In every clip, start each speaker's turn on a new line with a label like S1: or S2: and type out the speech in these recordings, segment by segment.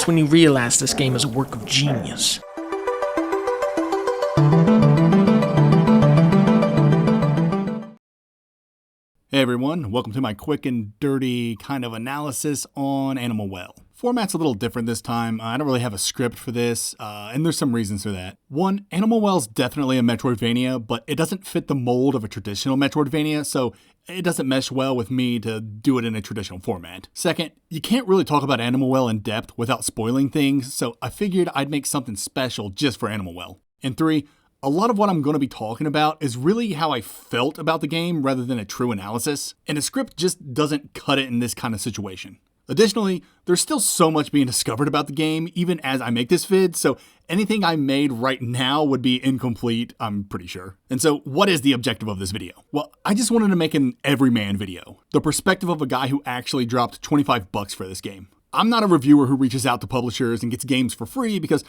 S1: That's when you realize this game is a work of genius.
S2: Hey everyone, welcome to my quick and dirty kind of analysis on Animal Well. Format's a little different this time. I don't really have a script for this, and there's some reasons for that. One, Animal Well's definitely a Metroidvania, but it doesn't fit the mold of a traditional Metroidvania, so it doesn't mesh well with me to do it in a traditional format. Second, you can't really talk about Animal Well in depth without spoiling things, so I figured I'd make something special just for Animal Well. And three, a lot of what I'm going to be talking about is really how I felt about the game rather than a true analysis, and a script just doesn't cut it in this kind of situation. Additionally, there's still so much being discovered about the game even as I make this vid, so anything I made right now would be incomplete, I'm pretty sure. And so what is the objective of this video? Well, I just wanted to make an everyman video, the perspective of a guy who actually dropped $25 for this game. I'm not a reviewer who reaches out to publishers and gets games for free because,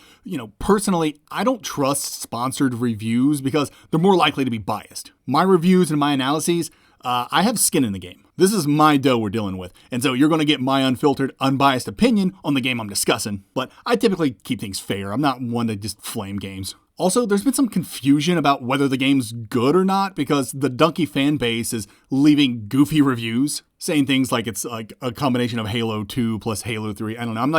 S2: personally, I don't trust sponsored reviews because they're more likely to be biased. My reviews and my analyses, I have skin in the game. This is my dough we're dealing with, and so you're going to get my unfiltered, unbiased opinion on the game I'm discussing. But I typically keep things fair. I'm not one to just flame games. Also, there's been some confusion about whether the game's good or not because the Donkey fan base is leaving goofy reviews, saying things like it's like a combination of Halo 2 plus Halo 3. I don't know. I'm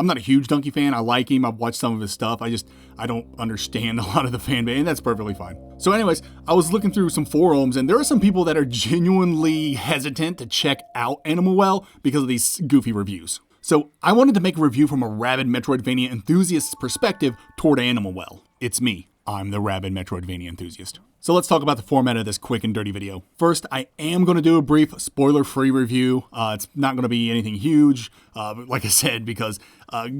S2: not a huge Donkey fan. I like him. I've watched some of his stuff. I don't understand a lot of the fan base, and that's perfectly fine. So anyways, I was looking through some forums, and there are some people that are genuinely hesitant to check out Animal Well because of these goofy reviews. So I wanted to make a review from a rabid Metroidvania enthusiast's perspective toward Animal Well. It's me. I'm the rabid Metroidvania enthusiast. So let's talk about the format of this quick and dirty video. First, I am going to do a brief spoiler-free review. It's not going to be anything huge, like I said, because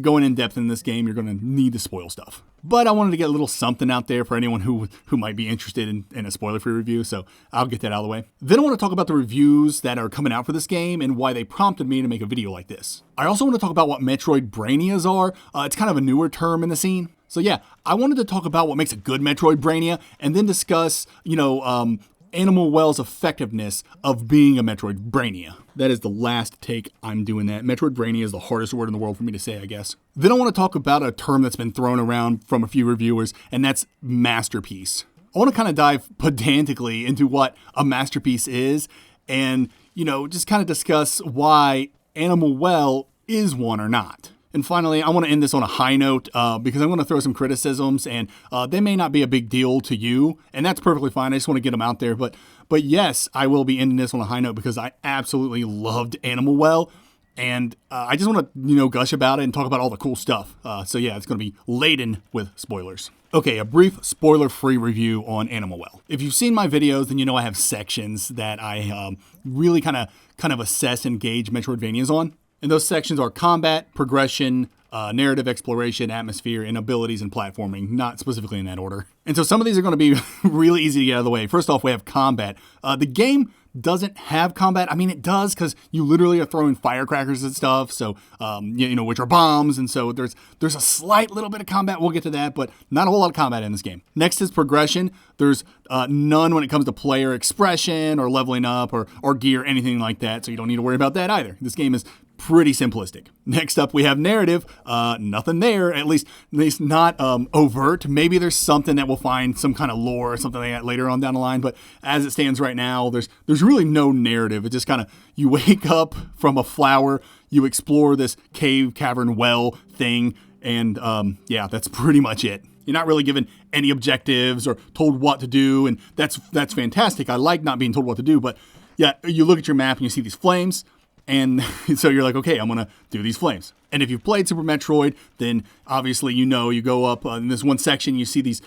S2: going in depth in this game, you're going to need to spoil stuff. But I wanted to get a little something out there for anyone who might be interested in a spoiler-free review, so I'll get that out of the way. Then I want to talk about the reviews that are coming out for this game and why they prompted me to make a video like this. I also want to talk about what MetroidBRAInias are. It's kind of a newer term in the scene. So yeah, I wanted to talk about what makes a good Metroidvania and then discuss, Animal Well's effectiveness of being a Metroidvania. That is the last take I'm doing that. Metroidvania is the hardest word in the world for me to say, I guess. Then I want to talk about a term that's been thrown around from a few reviewers, and that's masterpiece. I want to kind of dive pedantically into what a masterpiece is and, just kind of discuss why Animal Well is one or not. And finally, I want to end this on a high note because I'm going to throw some criticisms, and they may not be a big deal to you, and that's perfectly fine. I just want to get them out there. But yes, I will be ending this on a high note because I absolutely loved Animal Well, and I just want to gush about it and talk about all the cool stuff. So yeah, it's going to be laden with spoilers. Okay, a brief spoiler-free review on Animal Well. If you've seen my videos, then you know I have sections that I really kind of assess and gauge Metroidvanias on. And those sections are combat, progression, narrative exploration, atmosphere, and abilities and platforming, not specifically in that order. And so some of these are going to be really easy to get out of the way. First off, we have combat. The game doesn't have combat. I mean, it does because you literally are throwing firecrackers and stuff, so which are bombs, and so there's a slight little bit of combat. We'll get to that, but not a whole lot of combat in this game. Next is progression. There's none when it comes to player expression or leveling up or gear, anything like that, so you don't need to worry about that either. This game is pretty simplistic. Next up, we have narrative. Nothing there, at least not overt. Maybe there's something that we'll find, some kind of lore or something like that later on down the line. But as it stands right now, there's really no narrative. It just kind of, you wake up from a flower, you explore this cave, cavern, well thing, and that's pretty much it. You're not really given any objectives or told what to do, and that's fantastic. I like not being told what to do, but yeah, you look at your map and you see these flames. And so you're like, okay, I'm going to do these flames. And if you've played Super Metroid, then obviously you go up in this one section, you see these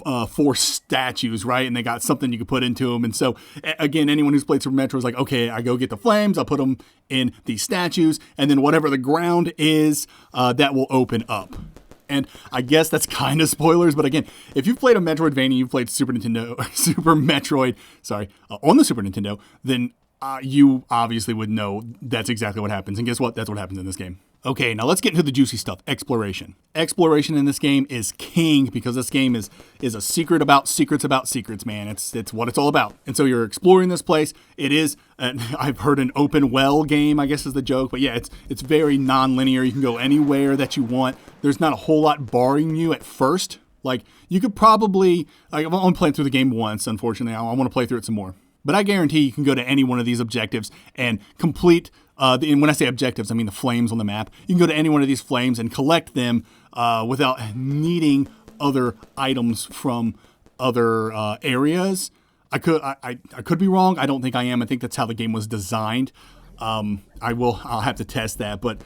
S2: 4 statues, right? And they got something you can put into them. And so, again, anyone who's played Super Metroid is like, okay, I go get the flames, I'll put them in these statues, and then whatever the ground is, that will open up. And I guess that's kind of spoilers, but again, if you've played a Metroidvania, you've played Super Metroid, on the Super Nintendo, then you obviously would know that's exactly what happens. And guess what? That's what happens in this game. Okay, now let's get into the juicy stuff. Exploration. Exploration in this game is king because this game is a secret about secrets, man. It's what it's all about. And so you're exploring this place. It is, I've heard an open well game, I guess is the joke. But yeah, it's very non-linear. You can go anywhere that you want. There's not a whole lot barring you at first. Like, you could probably, I've only played through the game once, unfortunately. I want to play through it some more. But I guarantee you can go to any one of these objectives and complete, and when I say objectives, I mean the flames on the map. You can go to any one of these flames and collect them without needing other items from other areas. I could be wrong. I don't think I am. I think that's how the game was designed. I'll have to test that, but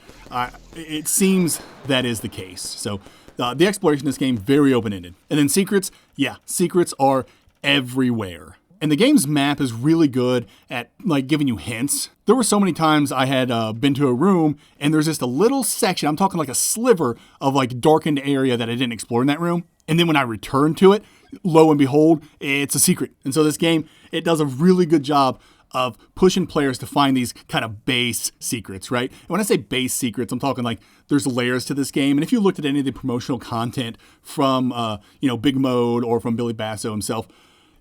S2: it seems that is the case. So the exploration in this game, very open-ended. And then secrets, yeah, secrets are everywhere. And the game's map is really good at like giving you hints. There were so many times I had been to a room and there's just a little section, I'm talking like a sliver of like darkened area that I didn't explore in that room. And then when I returned to it, lo and behold, it's a secret. And so this game, it does a really good job of pushing players to find these kind of base secrets, right? And when I say base secrets, I'm talking like there's layers to this game. And if you looked at any of the promotional content from, Big Mode or from Billy Basso himself,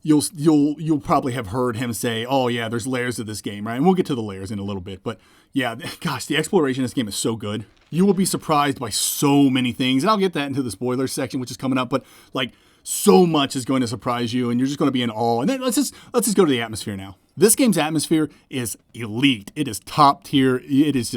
S2: you'll probably have heard him say, oh yeah, there's layers to this game, right? And we'll get to the layers in a little bit. But yeah, gosh, the exploration in this game is so good. You will be surprised by so many things. And I'll get that into the spoilers section, which is coming up. But like so much is going to surprise you and you're just going to be in awe. And then let's just go to the atmosphere now. This game's atmosphere is elite. It is top tier. It is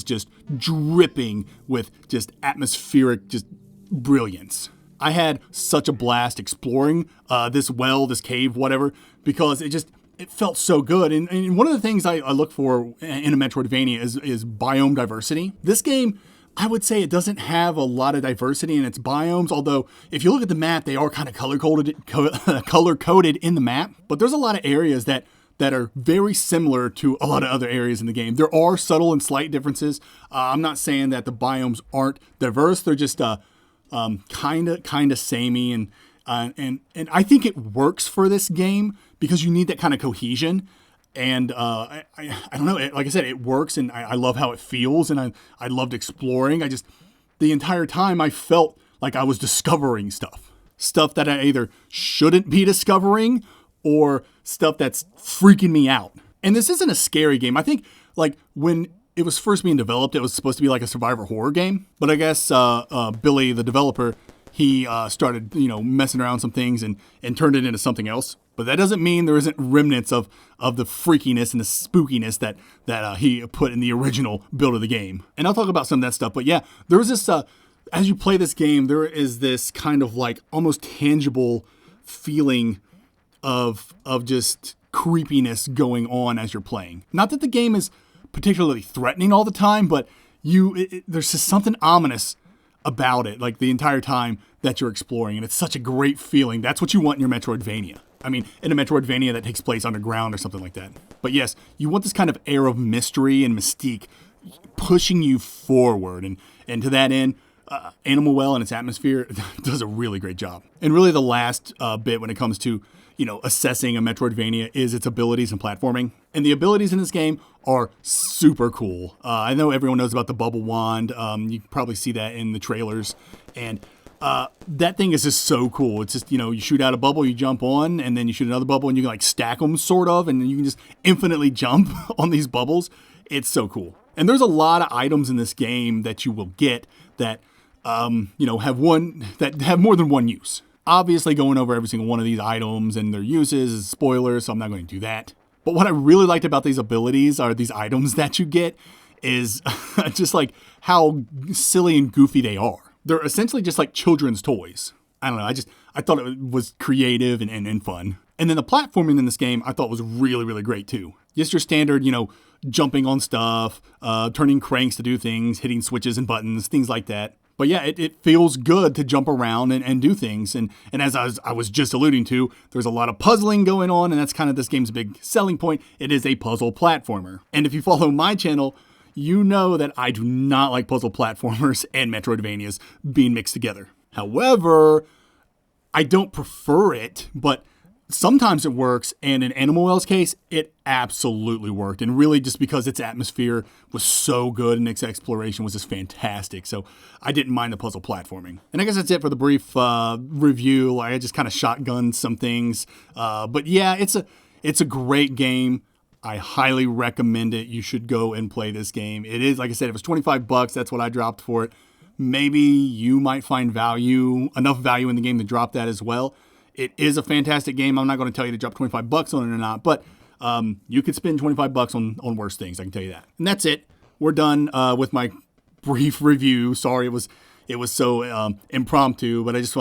S2: just dripping with just atmospheric, just brilliance. I had such a blast exploring this well, this cave, whatever, because it felt so good. And one of the things I look for in a Metroidvania is biome diversity. This game, I would say it doesn't have a lot of diversity in its biomes, although if you look at the map, they are kind of color-coded in the map. But there's a lot of areas that are very similar to a lot of other areas in the game. There are subtle and slight differences. I'm not saying that the biomes aren't diverse. They're just kind of samey, and I think it works for this game because you need that kind of cohesion. And I don't know, like I said, it works, and I love how it feels, and I loved exploring. The entire time I felt like I was discovering stuff that I either shouldn't be discovering or stuff that's freaking me out. And this isn't a scary game. I think like when it was first being developed, it was supposed to be like a survivor horror game. But I guess Billy, the developer, he started, messing around some things and turned it into something else. But that doesn't mean there isn't remnants of the freakiness and the spookiness that he put in the original build of the game. And I'll talk about some of that stuff. But yeah, there was this, as you play this game, there is this kind of like almost tangible feeling of just creepiness going on as you're playing. Not that the game is particularly threatening all the time, but there's just something ominous about it, like the entire time that you're exploring, and it's such a great feeling. That's what you want in your Metroidvania. I mean, in a Metroidvania that takes place underground or something like that. But yes, you want this kind of air of mystery and mystique pushing you forward, and to that end, Animal Well and its atmosphere does a really great job. And really the last bit when it comes to assessing a Metroidvania is its abilities and platforming. And the abilities in this game are super cool. I know everyone knows about the bubble wand. You can probably see that in the trailers. And that thing is just so cool. It's just, you shoot out a bubble, you jump on, and then you shoot another bubble, and you can like stack them sort of, and you can just infinitely jump on these bubbles. It's so cool. And there's a lot of items in this game that you will get that, have more than one use. Obviously, going over every single one of these items and their uses is spoilers, so I'm not going to do that. But what I really liked about these abilities are these items that you get is just like how silly and goofy they are. They're essentially just like children's toys. I don't know, I thought it was creative and fun. And then the platforming in this game I thought was really, really great too. Just your standard, jumping on stuff, turning cranks to do things, hitting switches and buttons, things like that. But yeah, it feels good to jump around and do things. And as I was just alluding to, there's a lot of puzzling going on, and that's kind of this game's big selling point. It is a puzzle platformer. And if you follow my channel, you know that I do not like puzzle platformers and Metroidvanias being mixed together. However, I don't prefer it, but sometimes it works, and in Animal Well's case, it absolutely worked. And really just because its atmosphere was so good and its exploration was just fantastic. So I didn't mind the puzzle platforming. And I guess that's it for the brief review. Like, I just kind of shotgunned some things. But yeah, it's a great game. I highly recommend it. You should go and play this game. It is, like I said, it was $25. That's what I dropped for it. Maybe you might find enough value in the game to drop that as well. It is a fantastic game. I'm not going to tell you to drop $25 on it or not, but you could spend $25 on worse things. I can tell you that. And that's it. We're done with my brief review. Sorry, it was so impromptu, but I just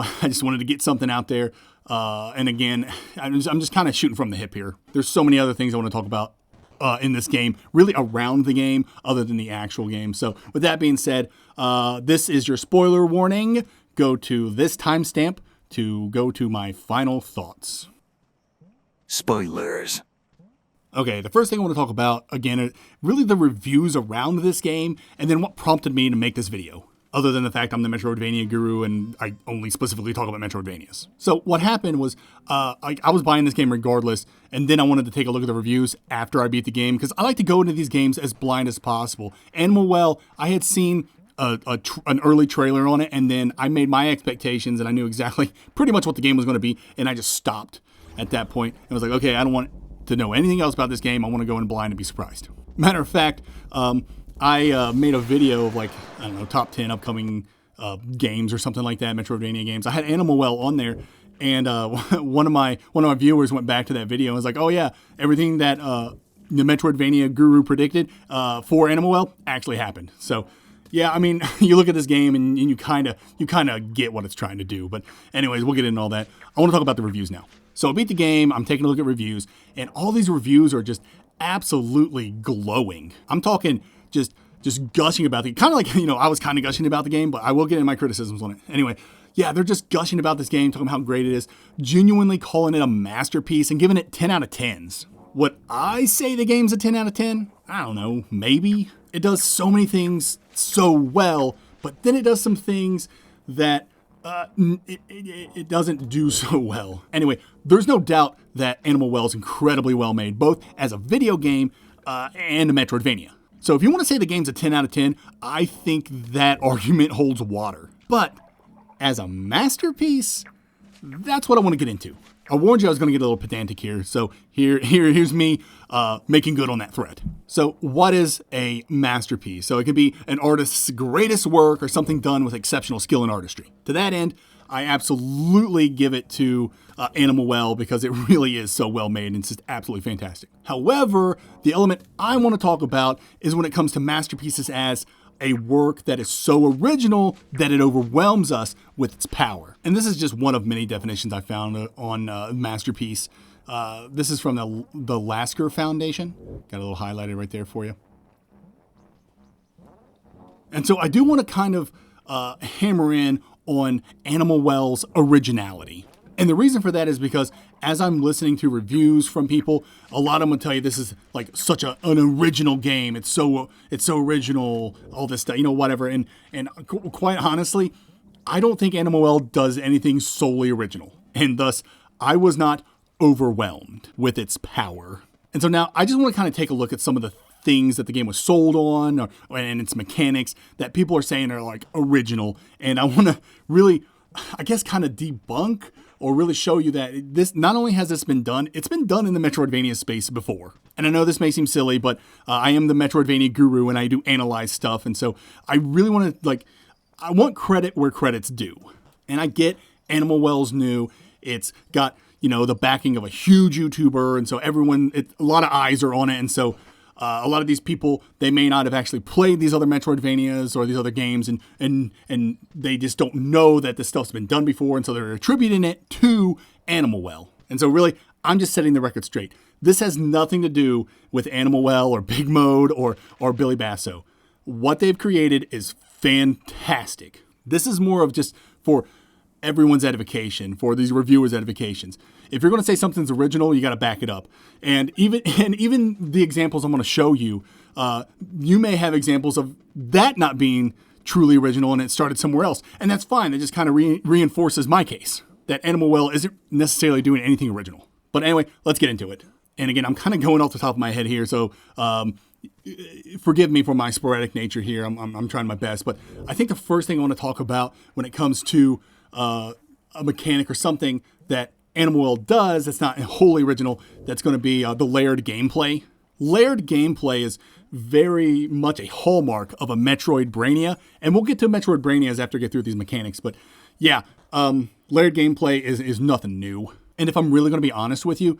S2: wanted to get something out there. And again, I'm just kind of shooting from the hip here. There's so many other things I want to talk about in this game, really around the game, other than the actual game. So with that being said, this is your spoiler warning. Go to this timestamp to go to my final thoughts.
S3: Spoilers.
S2: Okay, the first thing I want to talk about, again, are really the reviews around this game, and then what prompted me to make this video. Other than the fact I'm the Metroidvania guru and I only specifically talk about Metroidvanias. So what happened was I was buying this game regardless, and then I wanted to take a look at the reviews after I beat the game, because I like to go into these games as blind as possible. Animal Well, I had seen an early trailer on it, and then I made my expectations, and I knew exactly pretty much what the game was going to be, and I just stopped at that point. And was like, okay, I don't want to know anything else about this game. I want to go in blind and be surprised. Matter of fact, I made a video of, like, I don't know, top 10 upcoming games or something like that, Metroidvania games. I had Animal Well on there, and one of my viewers went back to that video and was like, oh yeah, everything that the Metroidvania guru predicted for Animal Well actually happened. So yeah, I mean, you look at this game and you kind of get what it's trying to do. But anyways, we'll get into all that. I want to talk about the reviews now. So I beat the game. I'm taking a look at reviews, and all these reviews are just absolutely glowing. I'm talking just gushing about the, kind of like, I was kind of gushing about the game, but I will get in my criticisms on it. Anyway, yeah, they're just gushing about this game, talking about how great it is, genuinely calling it a masterpiece and giving it 10 out of 10s. Would I say the game's a 10 out of 10? I don't know, maybe. It does so many things so well, but then it does some things that it doesn't do so well. Anyway, there's no doubt that Animal Well is incredibly well made, both as a video game and a Metroidvania. So if you want to say the game's a 10 out of 10, I think that argument holds water. But as a masterpiece, that's what I want to get into. I warned you I was going to get a little pedantic here, so here's me making good on that threat. So what is a masterpiece? So it can be an artist's greatest work or something done with exceptional skill and artistry. To that end, I absolutely give it to Animal Well, because it really is so well made and it's just absolutely fantastic. However, the element I want to talk about is when it comes to masterpieces as a work that is so original that it overwhelms us with its power. And this is just one of many definitions I found on masterpiece. This is from the Lasker Foundation. Got a little highlighted right there for you. And so I do want to kind of hammer in on Animal Well's originality. And the reason for that is because as I'm listening to reviews from people, a lot of them will tell you this is like such an original game. It's so original, all this stuff, whatever. And quite honestly, I don't think Animal Well does anything solely original. And thus, I was not overwhelmed with its power. And so now I just want to kind of take a look at some of the things that the game was sold on and its mechanics that people are saying are like original. And I want to really, I guess, kind of debunk or really show you that this, not only has this been done, it's been done in the Metroidvania space before. And I know this may seem silly, but I am the Metroidvania guru and I do analyze stuff. And so I really want to, I want credit where credit's due. And I get Animal Well's new. It's got, the backing of a huge YouTuber. And so a lot of eyes are on it. And so a lot of these people, they may not have actually played these other Metroidvanias or these other games, and they just don't know that this stuff's been done before, and so they're attributing it to Animal Well. And so really, I'm just setting the record straight. This has nothing to do with Animal Well or Big Mode or Billy Basso. What they've created is fantastic. This is more of just for everyone's edification, for these reviewers' edifications. If you're going to say something's original, you got to back it up. And even the examples I'm going to show you, you may have examples of that not being truly original and it started somewhere else. And that's fine. It just kind of reinforces my case that Animal Well isn't necessarily doing anything original. But anyway, let's get into it. And again, I'm kind of going off the top of my head here, so forgive me for my sporadic nature here. I'm trying my best. But I think the first thing I want to talk about when it comes to a mechanic or something that Animal Well does that's not wholly original, that's going to be the layered gameplay. Layered gameplay is very much a hallmark of a Metroidvania, and we'll get to Metroidvanias after I get through these mechanics. But yeah, layered gameplay is nothing new. And if I'm really going to be honest with you,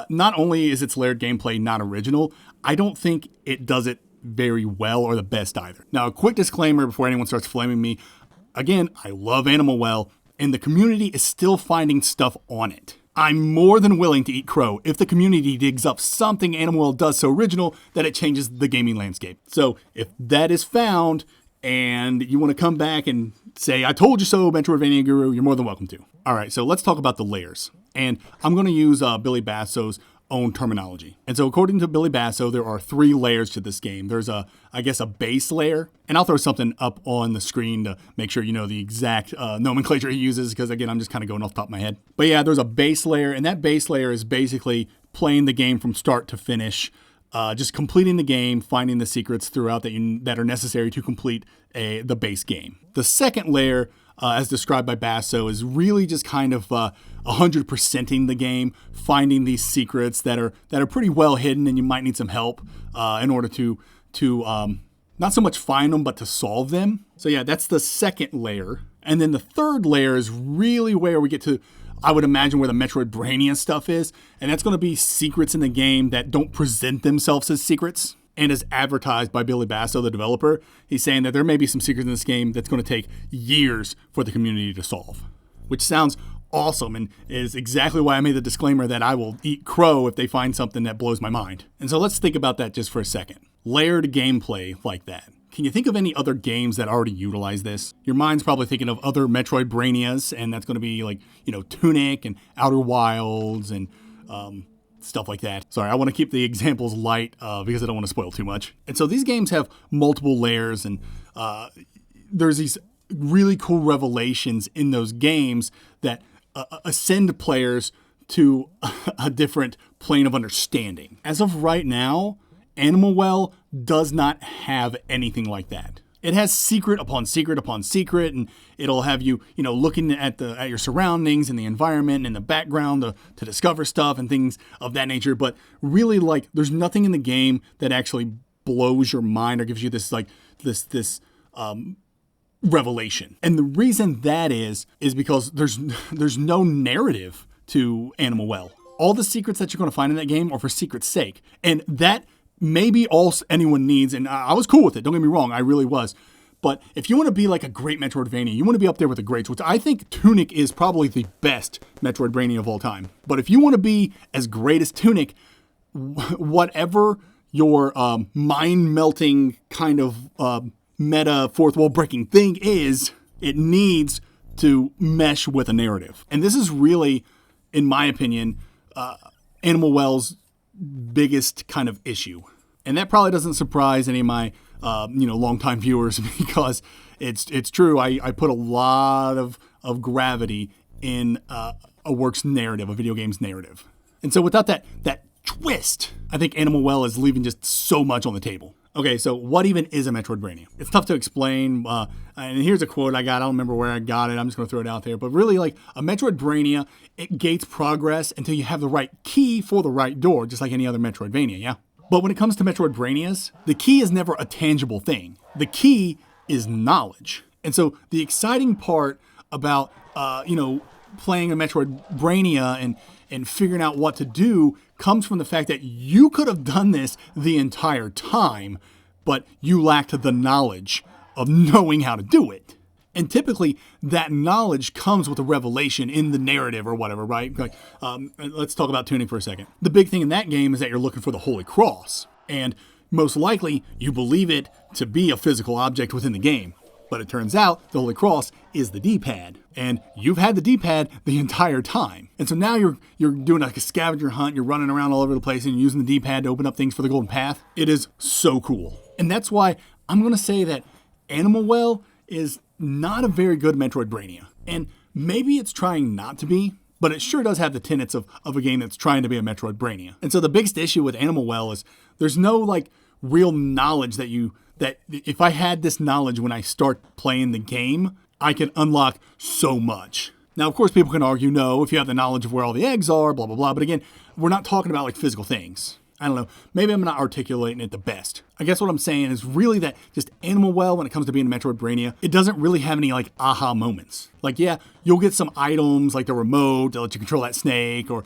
S2: not only is its layered gameplay not original, I don't think it does it very well or the best either. Now, a quick disclaimer before anyone starts flaming me. Again, I love Animal Well, and the community is still finding stuff on it. I'm more than willing to eat crow if the community digs up something Animal Well does so original that it changes the gaming landscape. So if that is found and you want to come back and say, I told you so, Metroidvania Guru, you're more than welcome to. All right, so let's talk about the layers. And I'm going to use Billy Basso's own terminology. And so according to Billy Basso, there are 3 layers to this game. There's a base layer, and I'll throw something up on the screen to make sure you know the exact nomenclature he uses, because again, I'm just kind of going off the top of my head. But yeah, there's a base layer, and that base layer is basically playing the game from start to finish, just completing the game, finding the secrets throughout that are necessary to complete the base game. The second layer, as described by Basso, is really just kind of 100%ing the game, finding these secrets that are pretty well hidden, and you might need some help in order to not so much find them, but to solve them. So yeah, that's the second layer. And then the third layer is really where we get to, I would imagine, where the Metroidvania stuff is, and that's going to be secrets in the game that don't present themselves as secrets. And as advertised by Billy Basso, the developer, he's saying that there may be some secrets in this game that's going to take years for the community to solve, which sounds awesome and is exactly why I made the disclaimer that I will eat crow if they find something that blows my mind. And so let's think about that just for a second. Layered gameplay like that. Can you think of any other games that already utilize this? Your mind's probably thinking of other Metroidvanias, and that's going to be like, Tunic and Outer Wilds and stuff like that. Sorry, I want to keep the examples light because I don't want to spoil too much. And so these games have multiple layers, and there's these really cool revelations in those games that ascend players to a different plane of understanding. As of right now, Animal Well does not have anything like that. It has secret upon secret upon secret, and it'll have you, looking at your surroundings and the environment and the background to discover stuff and things of that nature. But really, there's nothing in the game that actually blows your mind or gives you this revelation. And the reason that is because there's no narrative to Animal Well. All the secrets that you're going to find in that game are for secret's sake, and that maybe all anyone needs, and I was cool with it, don't get me wrong, I really was. But if you want to be like a great Metroidvania, you want to be up there with the greats, which I think Tunic is probably the best Metroidvania of all time. But if you want to be as great as Tunic, whatever your mind-melting kind of meta fourth wall breaking thing is, it needs to mesh with a narrative. And this is really, in my opinion, Animal Well's biggest kind of issue. And that probably doesn't surprise any of my longtime viewers, because it's true. I put a lot of gravity in a work's narrative, a video game's narrative. And so without that twist, I think Animal Well is leaving just so much on the table. Okay, so what even is a Metroidvania? It's tough to explain, and here's a quote I got. I don't remember where I got it. I'm just going to throw it out there. But really, a Metroidvania, it gates progress until you have the right key for the right door, just like any other Metroidvania, yeah? But when it comes to Metroidvanias, the key is never a tangible thing. The key is knowledge. And so the exciting part about, playing a Metroidvania and figuring out what to do comes from the fact that you could have done this the entire time, but you lacked the knowledge of knowing how to do it. And typically, that knowledge comes with a revelation in the narrative or whatever, right? Let's talk about Tunic for a second. The big thing in that game is that you're looking for the Holy Cross. And most likely, you believe it to be a physical object within the game. But it turns out the Holy Cross is the D-pad. And you've had the D-pad the entire time. And so now you're doing like a scavenger hunt. You're running around all over the place and you're using the D-pad to open up things for the Golden Path. It is so cool. And that's why I'm going to say that Animal Well is not a very good Metroidvania. And maybe it's trying not to be. but it sure does have the tenets of a game that's trying to be a Metroidvania. And so the biggest issue with Animal Well is there's no like real knowledge that if I had this knowledge when I start playing the game, I can unlock so much. Now, of course, people can argue, no, if you have the knowledge of where all the eggs are, blah, blah, blah. But again, we're not talking about like physical things. I don't know. Maybe I'm not articulating it the best. I guess what I'm saying is really that just Animal Well, when it comes to being a Metroidvania, it doesn't really have any like aha moments. Like, yeah, you'll get some items like the remote that lets you control that snake or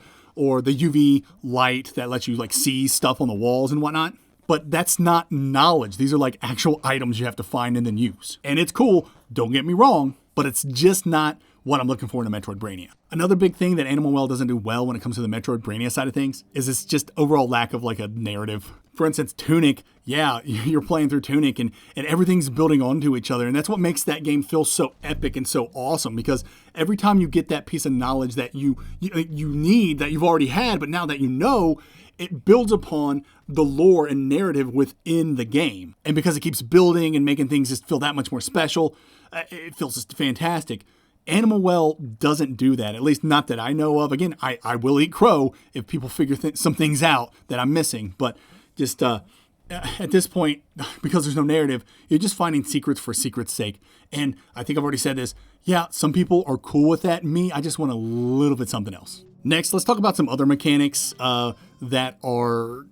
S2: the UV light that lets you like see stuff on the walls and whatnot. But that's not knowledge. These are like actual items you have to find and then use. And it's cool, don't get me wrong, but it's just not what I'm looking for in a Metroidvania. Another big thing that Animal Well doesn't do well when it comes to the Metroidvania side of things is it's just overall lack of like a narrative. For instance, Tunic, yeah, you're playing through Tunic and everything's building onto each other. And that's what makes that game feel so epic and so awesome, because every time you get that piece of knowledge that you need, that you've already had, but now that you know, it builds upon the lore and narrative within the game. And because it keeps building and making things just feel that much more special, it feels just fantastic. Animal Well doesn't do that, at least not that I know of. Again, I will eat crow if people figure some things out that I'm missing. But just at this point, because there's no narrative, you're just finding secrets for secret's sake. And I think I've already said this. Yeah, some people are cool with that. Me, I just want a little bit something else. Next, let's talk about some other mechanics that are,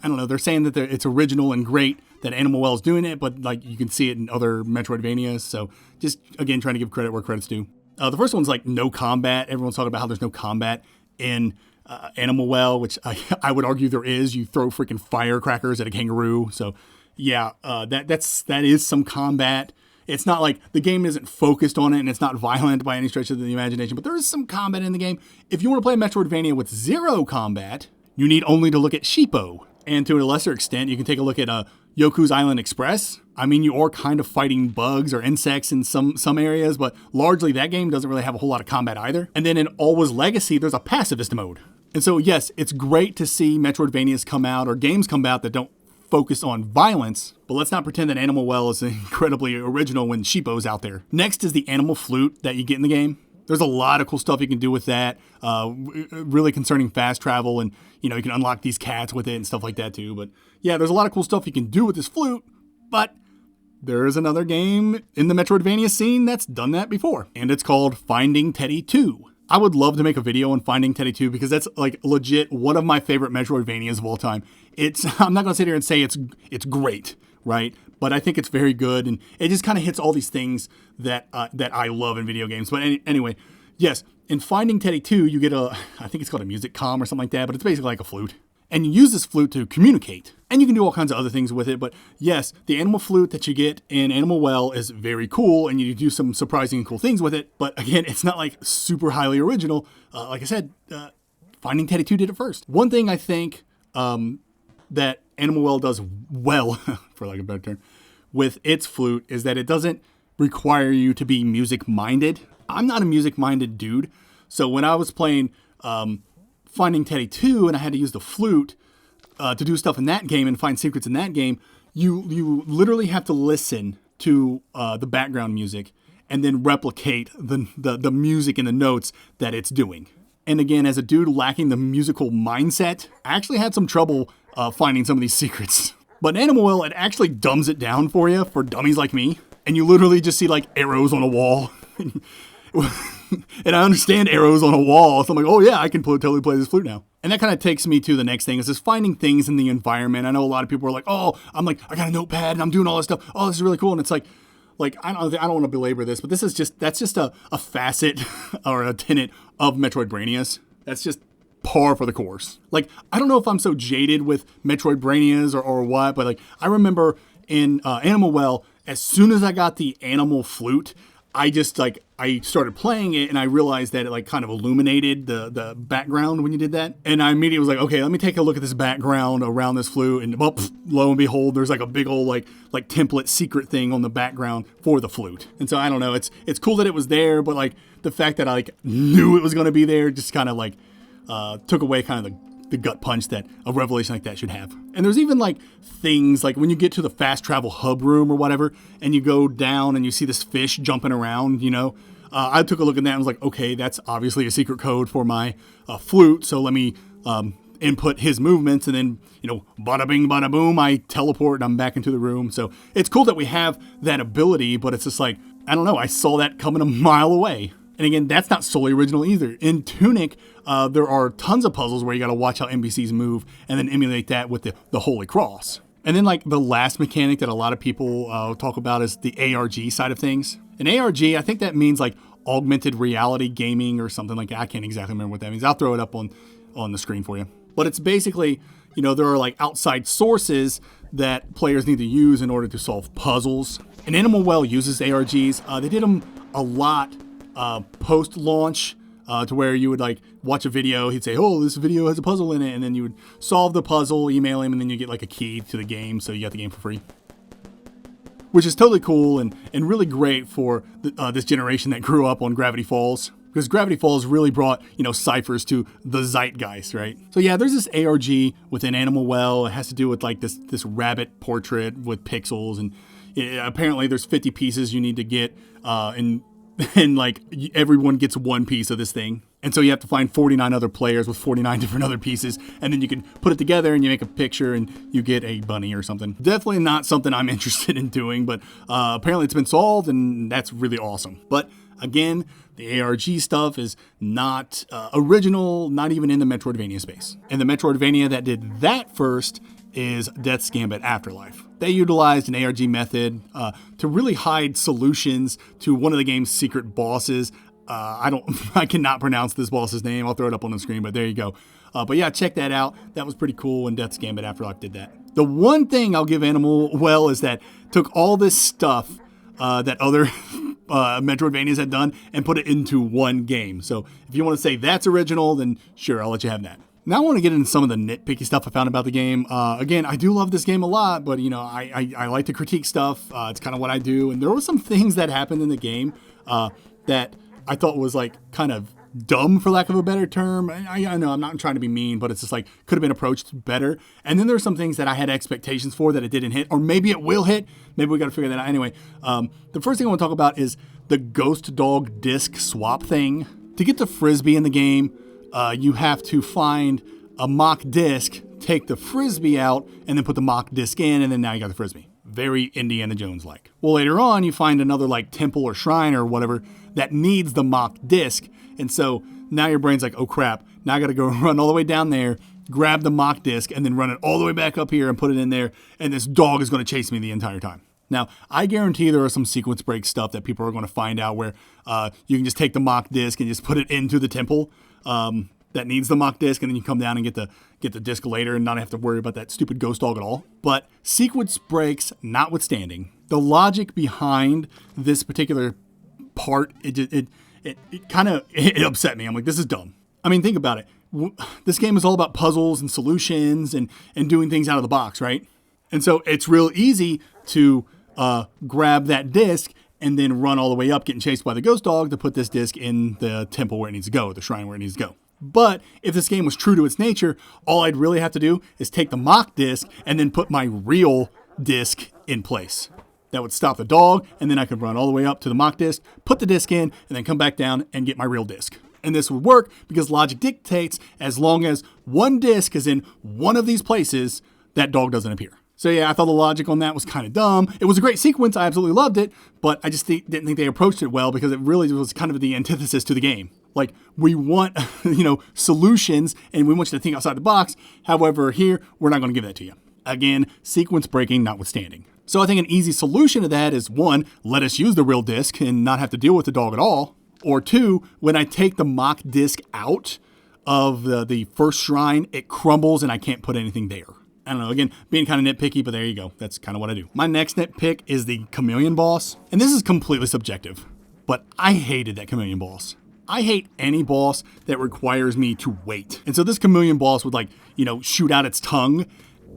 S2: I don't know, they're saying that it's original and great that Animal Well is doing it, but like you can see it in other Metroidvanias. So just, again, trying to give credit where credit's due. The first one's like no combat. Everyone's talking about how there's no combat in Animal Well, which I would argue there is. You throw freaking firecrackers at a kangaroo. So yeah, that is some combat. It's not like the game isn't focused on it and it's not violent by any stretch of the imagination, but there is some combat in the game. If you want to play a Metroidvania with zero combat, you need only to look at Sheepo. And to a lesser extent, you can take a look at Yoku's Island Express. I mean, you are kind of fighting bugs or insects in some areas, but largely that game doesn't really have a whole lot of combat either. And then in Alwa's Legacy, there's a pacifist mode. And so, yes, it's great to see Metroidvanias come out or games come out that don't focus on violence, but let's not pretend that Animal Well is incredibly original when Sheepo's out there. Next is the animal flute that you get in the game. There's a lot of cool stuff you can do with that, really concerning fast travel, and you can unlock these cats with it and stuff like that too. But yeah, there's a lot of cool stuff you can do with this flute, but there is another game in the Metroidvania scene that's done that before, and it's called Finding Teddy 2. I would love to make a video on Finding Teddy 2 because that's like legit one of my favorite Metroidvanias of all time. I'm not going to sit here and say it's great, right? But I think it's very good, and it just kind of hits all these things that I love in video games. But anyway, yes, in Finding Teddy 2, you get I think it's called a music comm or something like that, but it's basically like a flute. And you use this flute to communicate. And you can do all kinds of other things with it. But yes, the animal flute that you get in Animal Well is very cool, and you do some surprising and cool things with it. But again, it's not like super highly original. Like I said, Finding Teddy 2 did it first. One thing I think that Animal Well does well, for lack of a better term, with its flute is that it doesn't require you to be music-minded. I'm not a music-minded dude. So when I was playing Finding Teddy 2 and I had to use the flute to do stuff in that game and find secrets in that game, you literally have to listen to the background music and then replicate the music and the notes that it's doing. And again, as a dude lacking the musical mindset, I actually had some trouble finding some of these secrets. But in Animal Well, it actually dumbs it down for you, for dummies like me. And you literally just see like arrows on a wall. And I understand arrows on a wall. So I'm like, oh yeah, I can totally play this flute now. And that kind of takes me to the next thing, is just finding things in the environment. I know a lot of people are like, oh, I got a notepad and I'm doing all this stuff. Oh, this is really cool. And it's like I don't want to belabor this, but that's just a facet or a tenet of Metroidvanias. That's just par for the course. Like, I don't know if I'm so jaded with Metroidvanias or what, but like I remember in Animal Well, as soon as I got the animal flute, I started playing it and I realized that it like kind of illuminated the background when you did that. And I immediately was like, okay, let me take a look at this background around this flute. And lo and behold, there's like a big old like template secret thing on the background for the flute. And so I don't know, it's cool that it was there, but like the fact that I like knew it was going to be there just kind of like took away kind of the gut punch that a revelation like that should have. And there's even like things like when you get to the fast travel hub room or whatever, and you go down and you see this fish jumping around, I took a look at that and was like, okay, that's obviously a secret code for my flute. So let me input his movements, and then, bada bing, bada boom, I teleport and I'm back into the room. So it's cool that we have that ability, but it's just like, I don't know, I saw that coming a mile away. And again, that's not solely original either. In Tunic, there are tons of puzzles where you got to watch how NPCs move and then emulate that with the Holy Cross. And then like the last mechanic that a lot of people talk about is the ARG side of things. And ARG, I think that means like augmented reality gaming or something like that. I can't exactly remember what that means. I'll throw it up on the screen for you. But it's basically, there are like outside sources that players need to use in order to solve puzzles. And Animal Well uses ARGs. They did them a lot post-launch to where you would like watch a video. He'd say, oh, this video has a puzzle in it. And then you would solve the puzzle, email him, and then you get like a key to the game. So you got the game for free. Which is totally cool and really great for this generation that grew up on Gravity Falls. Because Gravity Falls really brought, ciphers to the zeitgeist, right? So yeah, there's this ARG within Animal Well. It has to do with like this rabbit portrait with pixels. And apparently there's 50 pieces you need to get and like everyone gets one piece of this thing. And so you have to find 49 other players with 49 different other pieces. And then you can put it together and you make a picture and you get a bunny or something. Definitely not something I'm interested in doing, but apparently it's been solved and that's really awesome. But again, the ARG stuff is not original, not even in the Metroidvania space. And the Metroidvania that did that first is Death's Gambit Afterlife. They utilized an ARG method to really hide solutions to one of the game's secret bosses. I cannot pronounce this boss's name. I'll throw it up on the screen, but there you go. But yeah, check that out. That was pretty cool when Death's Gambit Afterlife did that. The one thing I'll give Animal Well is that took all this stuff that other Metroidvanias had done and put it into one game. So if you want to say that's original, then sure, I'll let you have that. Now I want to get into some of the nitpicky stuff I found about the game. Again, I do love this game a lot, but I like to critique stuff. It's kind of what I do. And there were some things that happened in the game that I thought was like kind of dumb, for lack of a better term. I know I'm not trying to be mean, but it's just like could have been approached better. And then there's some things that I had expectations for that it didn't hit, or maybe it will hit. Maybe we got to figure that out. Anyway, the first thing I want to talk about is the ghost dog disc swap thing. To get the Frisbee in the game, you have to find a mock disc, take the Frisbee out, and then put the mock disc in, and then now you got the Frisbee. Very Indiana Jones-like. Well, later on, you find another like temple or shrine or whatever that needs the mock disc. And so now your brain's like, oh crap, now I got to go run all the way down there, grab the mock disc, and then run it all the way back up here and put it in there, and this dog is going to chase me the entire time. Now, I guarantee there are some sequence break stuff that people are going to find out where you can just take the mock disc and just put it into the temple that needs the mock disc, and then you come down and get the disc later and not have to worry about that stupid ghost dog at all. But sequence breaks notwithstanding, the logic behind this particular part, it kind of upset me. I'm like, this is dumb. I mean, think about it. This game is all about puzzles and solutions and doing things out of the box, right? And so it's real easy to grab that disc and then run all the way up, getting chased by the ghost dog, to put this disc in the temple where it needs to go, the shrine where it needs to go. But if this game was true to its nature, all I'd really have to do is take the mock disc and then put my real disc in place. That would stop the dog, and then I could run all the way up to the mock disc, put the disc in, and then come back down and get my real disc. And this would work because logic dictates as long as one disc is in one of these places, that dog doesn't appear. So yeah, I thought the logic on that was kind of dumb. It was a great sequence. I absolutely loved it, but I just didn't think they approached it well because it really was kind of the antithesis to the game. Like, we want, solutions, and we want you to think outside the box. However, here, we're not going to give that to you. Again, sequence breaking notwithstanding. So I think an easy solution to that is, one, let us use the real disc and not have to deal with the dog at all. Or two, when I take the mock disc out of the first shrine, it crumbles and I can't put anything there. I don't know, again, being kind of nitpicky, but there you go. That's kind of what I do. My next nitpick is the chameleon boss. And this is completely subjective, but I hated that chameleon boss. I hate any boss that requires me to wait. And so this chameleon boss would shoot out its tongue,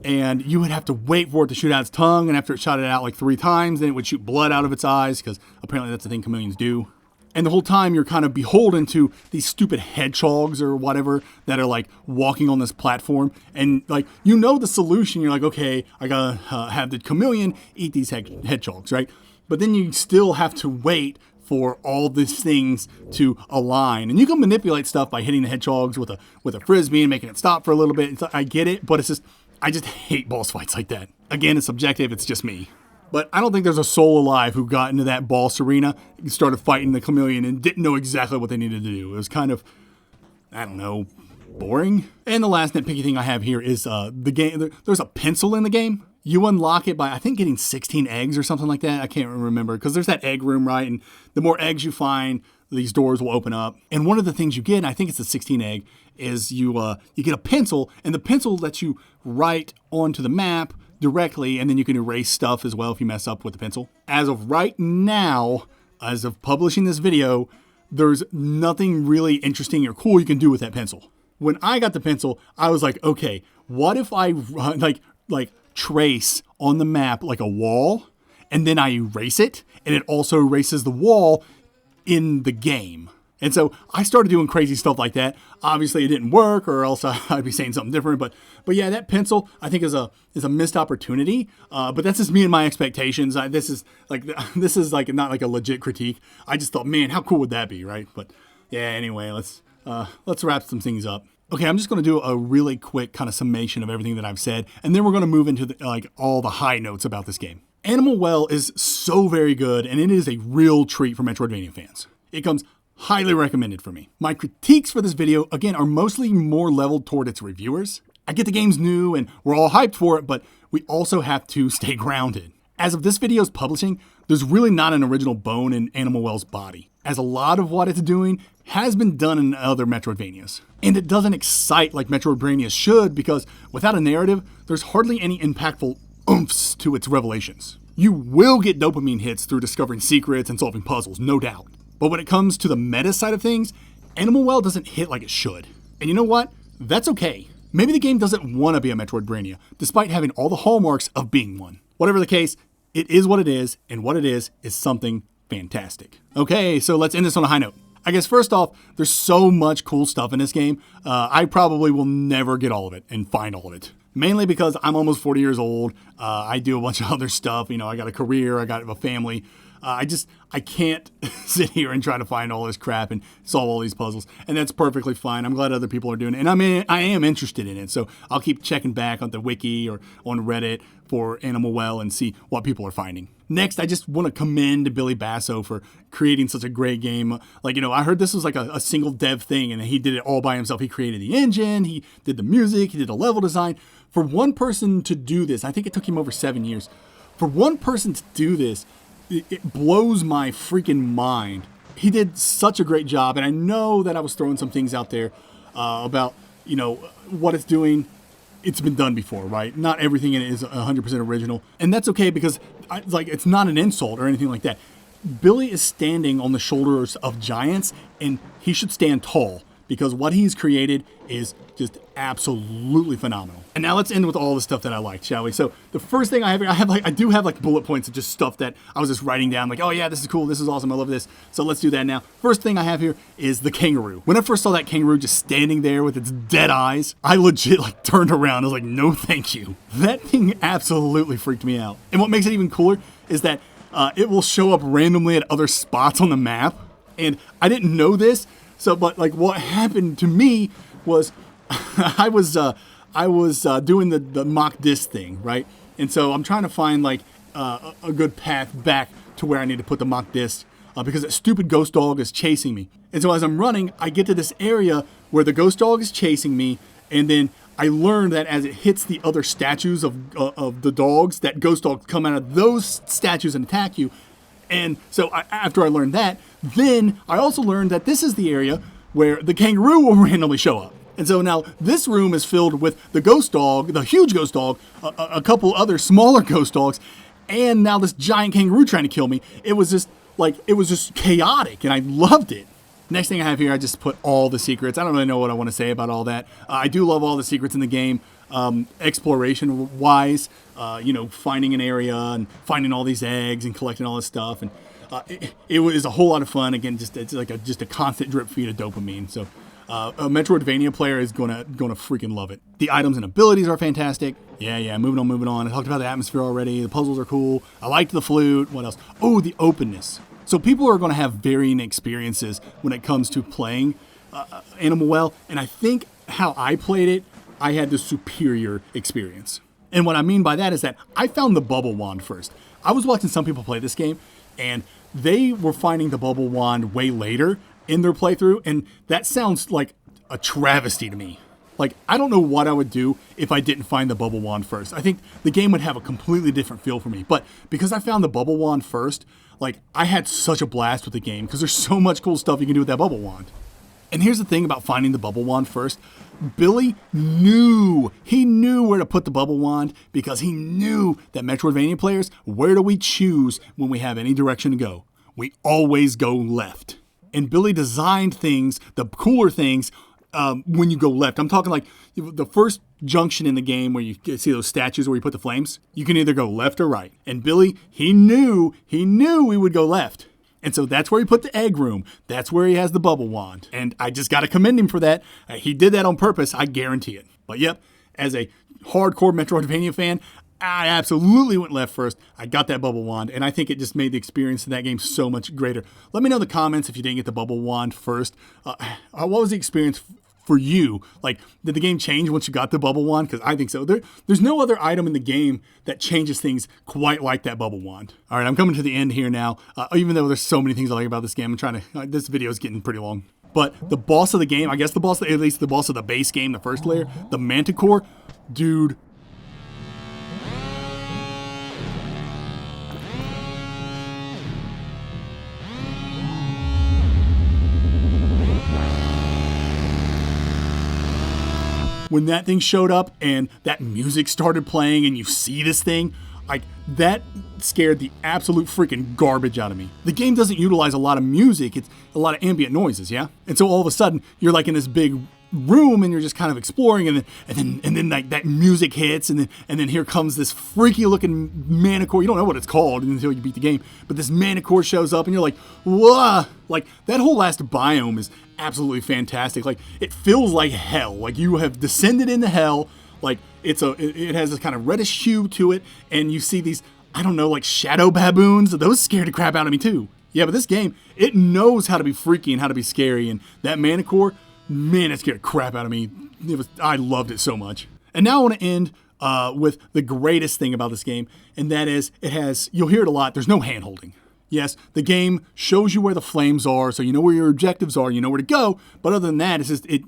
S2: and you would have to wait for it to shoot out its tongue. And after it shot it out like 3 times, then it would shoot blood out of its eyes, because apparently that's the thing chameleons do. And the whole time you're kind of beholden to these stupid hedgehogs or whatever that are like walking on this platform. And the solution. You're like, okay, I gotta have the chameleon eat these hedgehogs, right? But then you still have to wait for all these things to align. And you can manipulate stuff by hitting the hedgehogs with a frisbee and making it stop for a little bit. I get it, but it's just, I just hate boss fights like that. Again, it's subjective, it's just me. But I don't think there's a soul alive who got into that boss arena and started fighting the chameleon and didn't know exactly what they needed to do. It was kind of, I don't know, boring. And the last nitpicky thing I have here is the game. There's a pencil in the game. You unlock it by, I think, getting 16 eggs or something like that. I can't remember, because there's that egg room, right? And the more eggs you find, these doors will open up. And one of the things you get, and I think it's a 16 egg, is you get a pencil, and the pencil lets you write onto the map directly, and then you can erase stuff as well if you mess up with the pencil. As of right now, as of publishing this video, there's nothing really interesting or cool you can do with that pencil. When I got the pencil, I was like, okay, what if I like trace on the map like a wall, and then I erase it, and it also erases the wall in the game. And so I started doing crazy stuff like that. Obviously it didn't work, or else I'd be saying something different. But yeah, that pencil I think is a missed opportunity. But that's just me and my expectations. This is like not like a legit critique. I just thought, man, how cool would that be, right? But yeah, anyway, let's wrap some things up. Okay, I'm just going to do a really quick kind of summation of everything that I've said, and then we're going to move into all the high notes about this game. Animal Well is so very good, and it is a real treat for Metroidvania fans. It comes highly recommended for me. My critiques for this video, again, are mostly more leveled toward its reviewers. I get the game's new, and we're all hyped for it, but we also have to stay grounded. As of this video's publishing, there's really not an original bone in Animal Well's body, as a lot of what it's doing has been done in other Metroidvanias. And it doesn't excite like Metroidvania should, because without a narrative, there's hardly any impactful oomphs to its revelations. You will get dopamine hits through discovering secrets and solving puzzles, no doubt. But when it comes to the meta side of things, Animal Well doesn't hit like it should. And you know what? That's okay. Maybe the game doesn't want to be a Metroidvania, despite having all the hallmarks of being one. Whatever the case, it is what it is, and what it is something fantastic. Okay, so let's end this on a high note. I guess first off, there's so much cool stuff in this game. I probably will never get all of it and find all of it. Mainly because I'm almost 40 years old. I do a bunch of other stuff. You know, I got a career, I got a family. I can't sit here and try to find all this crap and solve all these puzzles. And that's perfectly fine. I'm glad other people are doing it. And I am interested in it. So I'll keep checking back on the wiki or on Reddit for Animal Well and see what people are finding. Next, I just want to commend Billy Basso for creating such a great game. Like, you know, I heard this was like a single dev thing, and he did it all by himself. He created the engine, he did the music, he did the level design. For one person to do this, I think it took him over 7 years. For one person to do this, it blows my freaking mind. He did such a great job, and I know that I was throwing some things out there about, you know, what it's doing. It's been done before, right? Not everything in it is 100% original. And that's okay, because it's not an insult or anything like that. Billy is standing on the shoulders of giants, and he should stand tall, because what he's created is just absolutely phenomenal. And now let's end with all the stuff that I liked, shall we? So the first thing I do have bullet points of just stuff that I was just writing down, like, oh yeah, this is cool, this is awesome, I love this. So let's do that now. First thing I have here is the kangaroo. When I first saw that kangaroo just standing there with its dead eyes, I legit turned around. I was like, no thank you. That thing absolutely freaked me out. And what makes it even cooler is that it will show up randomly at other spots on the map. And I didn't know this, but what happened to me was I was doing the mock disc thing, right? And so I'm trying to find a good path back to where I need to put the mock disc because that stupid ghost dog is chasing me. And so as I'm running, I get to this area where the ghost dog is chasing me, and then I learned that as it hits the other statues of the dogs, that ghost dogs come out of those statues and attack you. And so after I learned that, then I also learned that this is the area where the kangaroo will randomly show up. And so now this room is filled with the ghost dog, the huge ghost dog, a couple other smaller ghost dogs, and now this giant kangaroo trying to kill me. It was just chaotic, and I loved it. Next thing I have here, I just put all the secrets. I don't really know what I want to say about all that. I do love all the secrets in the game. Exploration-wise, finding an area and finding all these eggs and collecting all this stuff. And it was a whole lot of fun. Again, it's like a constant drip feed of dopamine. So a Metroidvania player is gonna freaking love it. The items and abilities are fantastic. Yeah, moving on. I talked about the atmosphere already. The puzzles are cool. I liked the flute. What else? Oh, the openness. So people are going to have varying experiences when it comes to playing Animal Well, and I think how I played it, I had the superior experience. And what I mean by that is that I found the bubble wand first. I was watching some people play this game, and they were finding the bubble wand way later in their playthrough, and that sounds like a travesty to me. Like, I don't know what I would do if I didn't find the bubble wand first. I think the game would have a completely different feel for me. But because I found the bubble wand first, like, I had such a blast with the game because there's so much cool stuff you can do with that bubble wand. And here's the thing about finding the bubble wand first. Billy knew where to put the bubble wand because he knew that Metroidvania players, where do we choose when we have any direction to go? We always go left. And Billy designed things, the cooler things, when you go left. I'm talking like the first junction in the game where you see those statues where you put the flames. You can either go left or right. And Billy, he knew we would go left. And so that's where he put the egg room. That's where he has the bubble wand. And I just got to commend him for that. He did that on purpose. I guarantee it. But yep, as a hardcore Metroidvania fan, I absolutely went left first. I got that bubble wand, and I think it just made the experience in that game so much greater. Let me know in the comments if you didn't get the bubble wand first. What was the experience for you? Like, did the game change once you got the bubble wand? Because I think so. There's no other item in the game that changes things quite like that bubble wand. All right, I'm coming to the end here now. Even though there's so many things I like about this game, I'm trying to. This video is getting pretty long. But the boss of the game, I guess at least the boss of the base game, the first layer, the Manticore, dude. When that thing showed up and that music started playing and you see this thing, like, that scared the absolute freaking garbage out of me. The game doesn't utilize a lot of music, it's a lot of ambient noises, yeah? And so all of a sudden, you're like in this big room and you're just kind of exploring, and then like that music hits, and then here comes this freaky looking Manticore. You don't know what it's called until you beat the game, but this Manticore shows up and you're like, whoa! Like, that whole last biome is absolutely fantastic. Like, it feels like hell. Like, you have descended into hell. Like, it has this kind of reddish hue to it, and you see these, I don't know, like shadow baboons. Those scared the crap out of me too. Yeah, but this game, it knows how to be freaky and how to be scary, and that Manticore, man, it scared the crap out of me. I loved it so much. And now I want to end with the greatest thing about this game, and that is you'll hear it a lot, there's no hand-holding. Yes, the game shows you where the flames are, so you know where your objectives are, you know where to go, but other than that,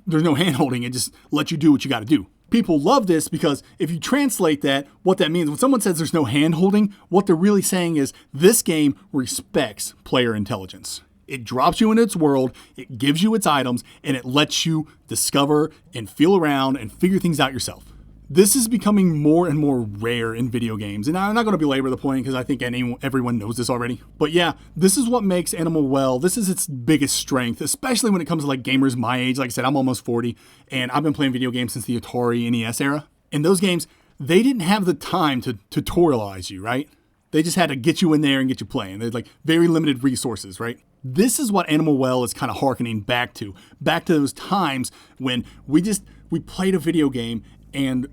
S2: there's no hand-holding, it just lets you do what you got to do. People love this because if you translate that, what that means, when someone says there's no hand-holding, what they're really saying is this game respects player intelligence. It drops you into its world, it gives you its items, and it lets you discover and feel around and figure things out yourself. This is becoming more and more rare in video games, and I'm not going to belabor the point because I think everyone knows this already. But yeah, this is what makes Animal Well, this is its biggest strength, especially when it comes to like gamers my age. Like I said, I'm almost 40, and I've been playing video games since the Atari NES era. And those games, they didn't have the time to tutorialize you, right? They just had to get you in there and get you playing. They're like very limited resources, right? This is what Animal Well is kind of hearkening back to those times when we played a video game and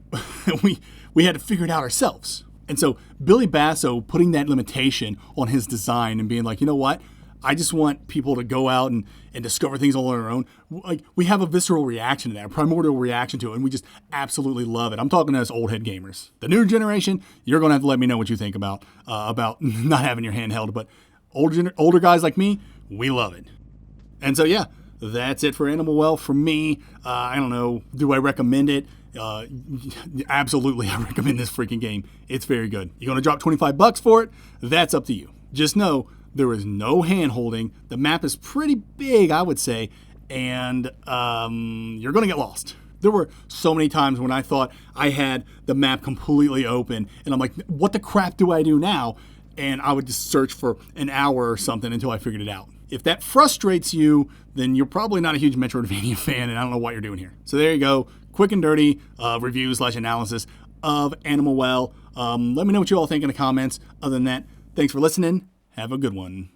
S2: we had to figure it out ourselves. And so Billy Basso putting that limitation on his design and being like, you know what? I just want people to go out and discover things all on their own. Like, we have a visceral reaction to that, a primordial reaction to it, and we just absolutely love it. I'm talking to us old head gamers. The new generation, you're going to have to let me know what you think about not having your handheld, but older guys like me, we love it. And so yeah, that's it for Animal Well from me. I don't know, do I recommend it? Absolutely, I recommend this freaking game. It's very good. You're going to drop $25 for it? That's up to you. Just know there is no hand-holding. The map is pretty big, I would say, and you're going to get lost. There were so many times when I thought I had the map completely open, and I'm like, what the crap do I do now? And I would just search for an hour or something until I figured it out. If that frustrates you, then you're probably not a huge Metroidvania fan, and I don't know what you're doing here. So there you go. Quick and dirty review/analysis of Animal Well. Let me know what you all think in the comments. Other than that, thanks for listening. Have a good one.